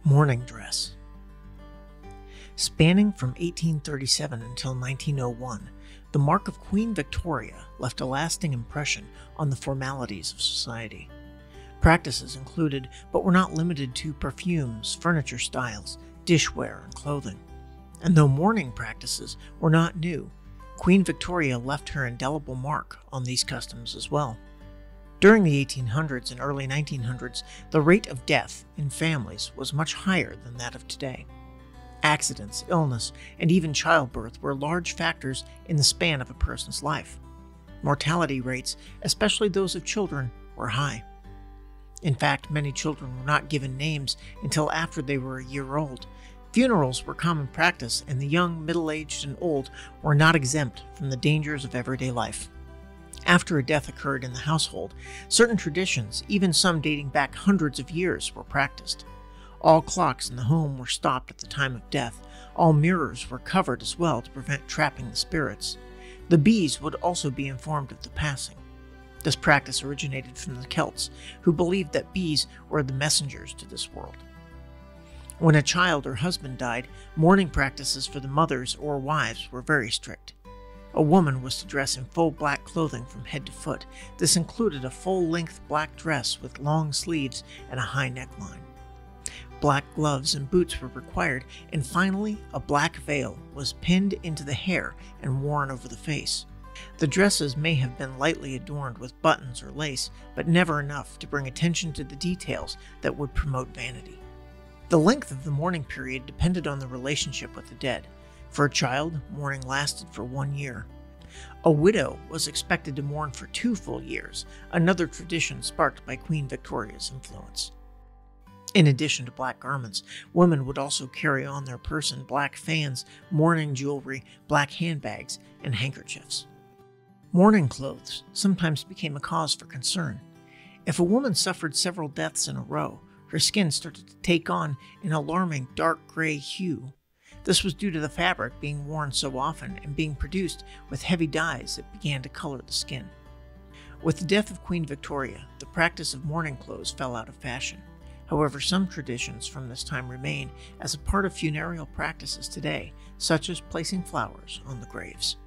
Mourning Dress. Spanning from 1837 until 1901, the mark of Queen Victoria left a lasting impression on the formalities of society. Practices included, but were not limited to, perfumes, furniture styles, dishware, and clothing. And though mourning practices were not new, Queen Victoria left her indelible mark on these customs as well. During the 1800s and early 1900s, the rate of death in families was much higher than that of today. Accidents, illness, and even childbirth were large factors in the span of a person's life. Mortality rates, especially those of children, were high. In fact, many children were not given names until after they were a year old. Funerals were common practice, and the young, middle-aged, and old were not exempt from the dangers of everyday life. After a death occurred in the household, certain traditions, even some dating back hundreds of years, were practiced. All clocks in the home were stopped at the time of death. All mirrors were covered as well to prevent trapping the spirits. The bees would also be informed of the passing. This practice originated from the Celts, who believed that bees were the messengers to this world. When a child or husband died, mourning practices for the mothers or wives were very strict. A woman was to dress in full black clothing from head to foot. This included a full-length black dress with long sleeves and a high neckline. Black gloves and boots were required, and finally, a black veil was pinned into the hair and worn over the face. The dresses may have been lightly adorned with buttons or lace, but never enough to bring attention to the details that would promote vanity. The length of the mourning period depended on the relationship with the dead. For a child, mourning lasted for 1 year. A widow was expected to mourn for 2 full years, another tradition sparked by Queen Victoria's influence. In addition to black garments, women would also carry on their person black fans, mourning jewelry, black handbags, and handkerchiefs. Mourning clothes sometimes became a cause for concern. If a woman suffered several deaths in a row, her skin started to take on an alarming dark gray hue. This was due to the fabric being worn so often and being produced with heavy dyes that began to color the skin. With the death of Queen Victoria, the practice of mourning clothes fell out of fashion. However, some traditions from this time remain as a part of funereal practices today, such as placing flowers on the graves.